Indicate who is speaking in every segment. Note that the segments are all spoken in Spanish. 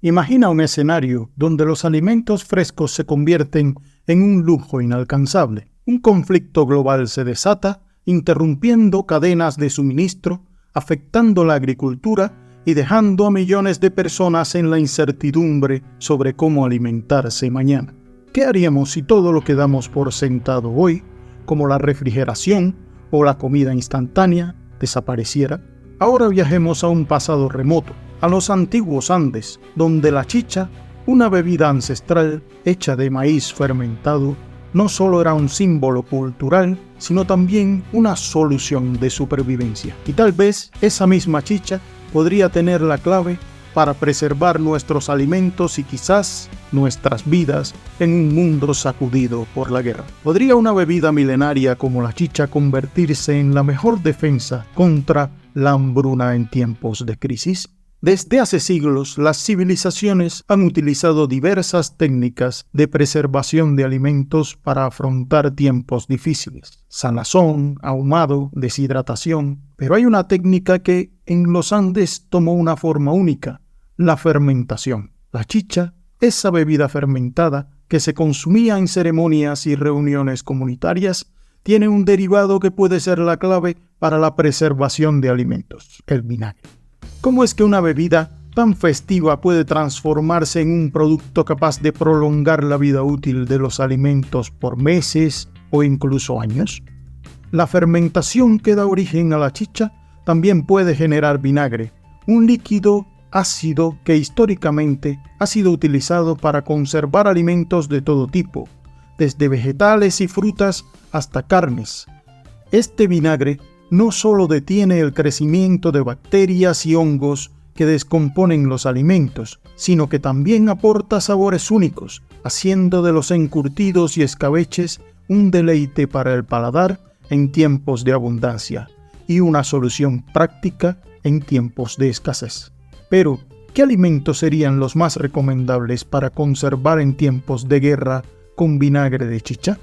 Speaker 1: Imagina un escenario donde los alimentos frescos se convierten en un lujo inalcanzable. Un conflicto global se desata, interrumpiendo cadenas de suministro, afectando la agricultura y dejando a millones de personas en la incertidumbre sobre cómo alimentarse mañana. ¿Qué haríamos si todo lo que damos por sentado hoy, como la refrigeración o la comida instantánea, desapareciera? Ahora viajemos a un pasado remoto, a los antiguos Andes, donde la chicha, una bebida ancestral hecha de maíz fermentado, no solo era un símbolo cultural, sino también una solución de supervivencia. Y tal vez esa misma chicha podría tener la clave para preservar nuestros alimentos y quizás nuestras vidas en un mundo sacudido por la guerra. ¿Podría una bebida milenaria como la chicha convertirse en la mejor defensa contra la hambruna en tiempos de crisis? Desde hace siglos, las civilizaciones han utilizado diversas técnicas de preservación de alimentos para afrontar tiempos difíciles. Salazón, ahumado, deshidratación. Pero hay una técnica que en los Andes tomó una forma única: la fermentación. La chicha, esa bebida fermentada que se consumía en ceremonias y reuniones comunitarias, tiene un derivado que puede ser la clave para la preservación de alimentos: el vinagre. ¿Cómo es que una bebida tan festiva puede transformarse en un producto capaz de prolongar la vida útil de los alimentos por meses o incluso años? La fermentación que da origen a la chicha también puede generar vinagre, un líquido ácido que históricamente ha sido utilizado para conservar alimentos de todo tipo, desde vegetales y frutas hasta carnes. Este vinagre no solo detiene el crecimiento de bacterias y hongos que descomponen los alimentos, sino que también aporta sabores únicos, haciendo de los encurtidos y escabeches un deleite para el paladar en tiempos de abundancia y una solución práctica en tiempos de escasez. Pero, ¿qué alimentos serían los más recomendables para conservar en tiempos de guerra con vinagre de chicha?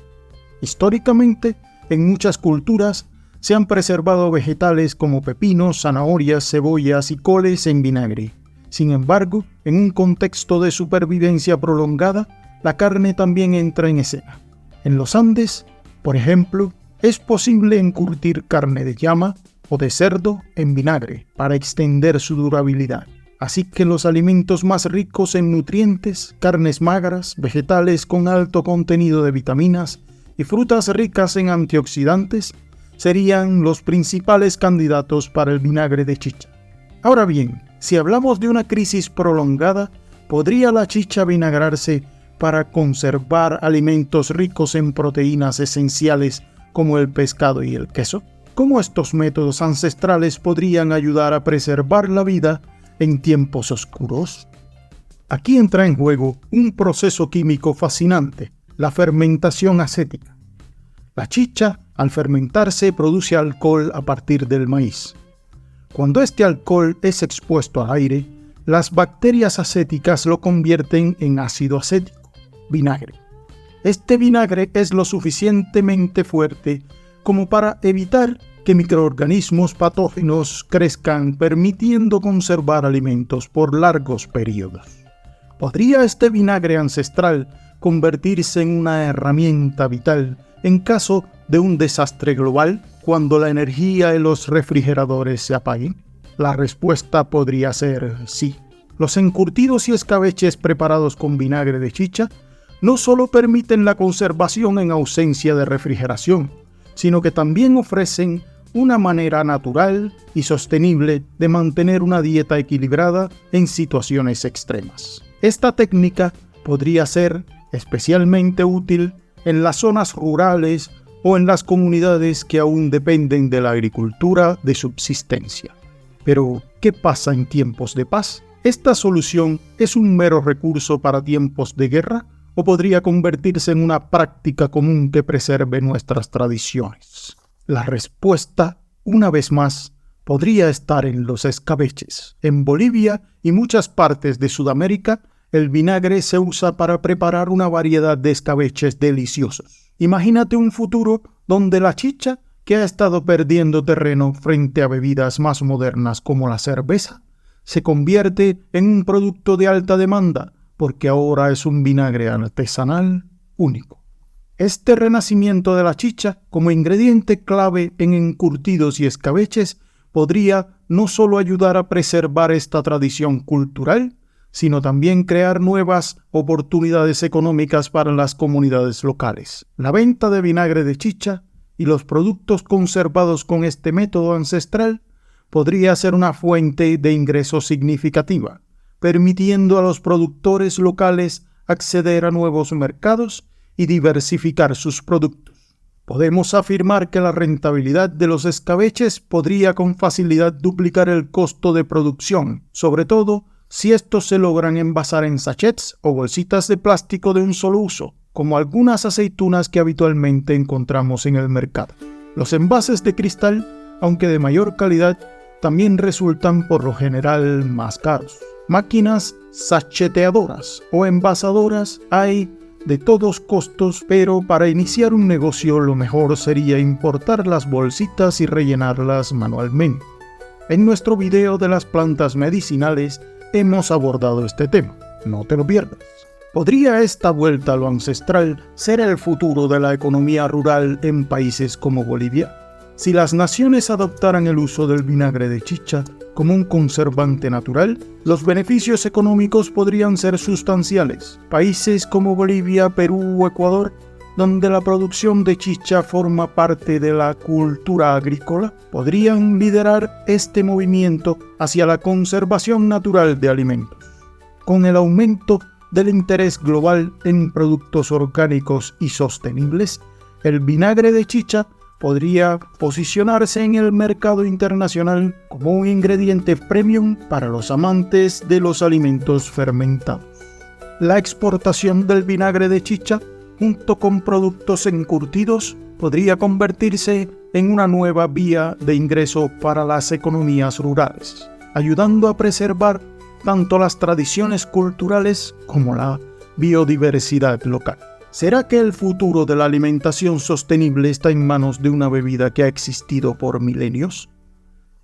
Speaker 1: Históricamente, en muchas culturas, se han preservado vegetales como pepinos, zanahorias, cebollas y coles en vinagre. Sin embargo, en un contexto de supervivencia prolongada, la carne también entra en escena. En los Andes, por ejemplo, es posible encurtir carne de llama o de cerdo en vinagre para extender su durabilidad. Así que los alimentos más ricos en nutrientes, carnes magras, vegetales con alto contenido de vitaminas y frutas ricas en antioxidantes serían los principales candidatos para el vinagre de chicha. Ahora bien, si hablamos de una crisis prolongada, ¿podría la chicha vinagrarse para conservar alimentos ricos en proteínas esenciales como el pescado y el queso? ¿Cómo estos métodos ancestrales podrían ayudar a preservar la vida en tiempos oscuros? Aquí entra en juego un proceso químico fascinante: la fermentación acética. La chicha, al fermentarse, produce alcohol a partir del maíz. Cuando este alcohol es expuesto al aire, las bacterias acéticas lo convierten en ácido acético, vinagre. Este vinagre es lo suficientemente fuerte como para evitar que microorganismos patógenos crezcan, permitiendo conservar alimentos por largos periodos. ¿Podría este vinagre ancestral convertirse en una herramienta vital en caso de un desastre global, cuando la energía y los refrigeradores se apaguen? La respuesta podría ser sí. Los encurtidos y escabeches preparados con vinagre de chicha no solo permiten la conservación en ausencia de refrigeración, sino que también ofrecen una manera natural y sostenible de mantener una dieta equilibrada en situaciones extremas. Esta técnica podría ser especialmente útil en las zonas rurales o en las comunidades que aún dependen de la agricultura de subsistencia. Pero, ¿qué pasa en tiempos de paz? ¿Esta solución es un mero recurso para tiempos de guerra o podría convertirse en una práctica común que preserve nuestras tradiciones? La respuesta, una vez más, podría estar en los escabeches. En Bolivia y muchas partes de Sudamérica, el vinagre se usa para preparar una variedad de escabeches deliciosos. Imagínate un futuro donde la chicha, que ha estado perdiendo terreno frente a bebidas más modernas como la cerveza, se convierte en un producto de alta demanda porque ahora es un vinagre artesanal único. Este renacimiento de la chicha como ingrediente clave en encurtidos y escabeches podría no solo ayudar a preservar esta tradición cultural, sino también crear nuevas oportunidades económicas para las comunidades locales. La venta de vinagre de chicha y los productos conservados con este método ancestral podría ser una fuente de ingresos significativa, permitiendo a los productores locales acceder a nuevos mercados y diversificar sus productos. Podemos afirmar que la rentabilidad de los escabeches podría con facilidad duplicar el costo de producción, sobre todo si estos se logran envasar en sachets o bolsitas de plástico de un solo uso, como algunas aceitunas que habitualmente encontramos en el mercado. Los envases de cristal, aunque de mayor calidad, también resultan por lo general más caros. Máquinas sacheteadoras o envasadoras hay de todos costos, pero para iniciar un negocio lo mejor sería importar las bolsitas y rellenarlas manualmente. En nuestro video de las plantas medicinales hemos abordado este tema, no te lo pierdas. ¿Podría esta vuelta a lo ancestral ser el futuro de la economía rural en países como Bolivia? Si las naciones adoptaran el uso del vinagre de chicha como un conservante natural, los beneficios económicos podrían ser sustanciales. Países como Bolivia, Perú o Ecuador, donde la producción de chicha forma parte de la cultura agrícola, podrían liderar este movimiento hacia la conservación natural de alimentos. Con el aumento del interés global en productos orgánicos y sostenibles, el vinagre de chicha podría posicionarse en el mercado internacional como un ingrediente premium para los amantes de los alimentos fermentados. La exportación del vinagre de chicha, junto con productos encurtidos, podría convertirse en una nueva vía de ingreso para las economías rurales, ayudando a preservar tanto las tradiciones culturales como la biodiversidad local. ¿Será que el futuro de la alimentación sostenible está en manos de una bebida que ha existido por milenios?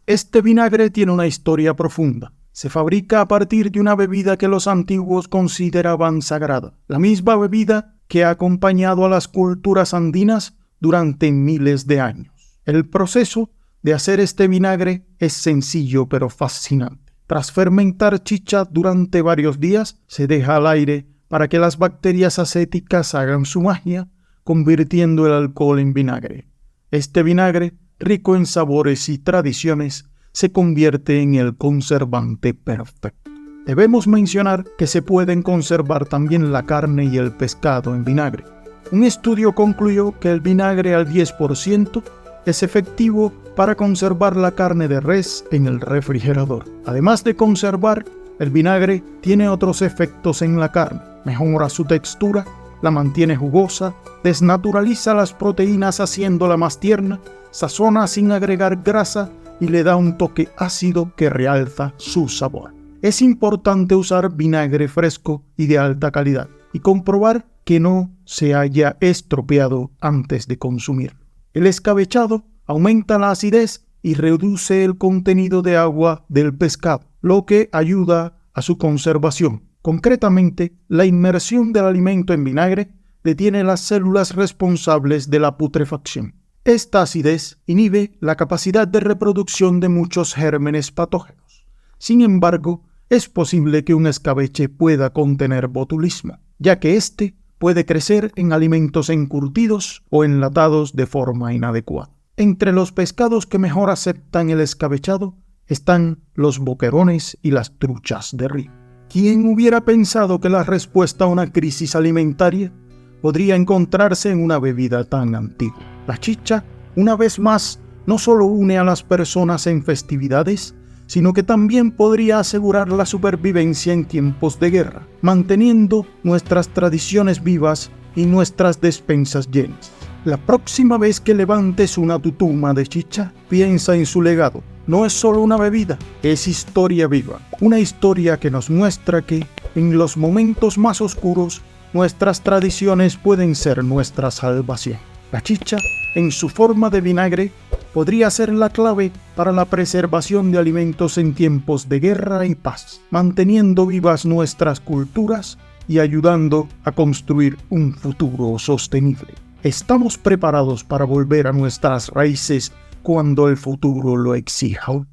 Speaker 1: Este vinagre tiene una historia profunda. Se fabrica a partir de una bebida que los antiguos consideraban sagrada, la misma bebida que ha acompañado a las culturas andinas durante miles de años. El proceso de hacer este vinagre es sencillo pero fascinante. Tras fermentar chicha durante varios días, se deja al aire para que las bacterias acéticas hagan su magia, convirtiendo el alcohol en vinagre. Este vinagre, rico en sabores y tradiciones, se convierte en el conservante perfecto. Debemos mencionar que se pueden conservar también la carne y el pescado en vinagre. Un estudio concluyó que el vinagre al 10% es efectivo para conservar la carne de res en el refrigerador. Además de conservar, el vinagre tiene otros efectos en la carne. Mejora su textura, la mantiene jugosa, desnaturaliza las proteínas haciéndola más tierna, sazona sin agregar grasa y le da un toque ácido que realza su sabor. Es importante usar vinagre fresco y de alta calidad y comprobar que no se haya estropeado antes de consumir. El escabechado aumenta la acidez y reduce el contenido de agua del pescado, lo que ayuda a su conservación. Concretamente, la inmersión del alimento en vinagre detiene las células responsables de la putrefacción. Esta acidez inhibe la capacidad de reproducción de muchos gérmenes patógenos. Sin embargo, es posible que un escabeche pueda contener botulismo, ya que éste puede crecer en alimentos encurtidos o enlatados de forma inadecuada. Entre los pescados que mejor aceptan el escabechado están los boquerones y las truchas de río. ¿Quién hubiera pensado que la respuesta a una crisis alimentaria podría encontrarse en una bebida tan antigua? La chicha, una vez más, no solo une a las personas en festividades, sino que también podría asegurar la supervivencia en tiempos de guerra, manteniendo nuestras tradiciones vivas y nuestras despensas llenas. La próxima vez que levantes una tutuma de chicha, piensa en su legado. No es solo una bebida, es historia viva. Una historia que nos muestra que, en los momentos más oscuros, nuestras tradiciones pueden ser nuestra salvación. La chicha, en su forma de vinagre, podría ser la clave para la preservación de alimentos en tiempos de guerra y paz, manteniendo vivas nuestras culturas y ayudando a construir un futuro sostenible. ¿Estamos preparados para volver a nuestras raíces cuando el futuro lo exija?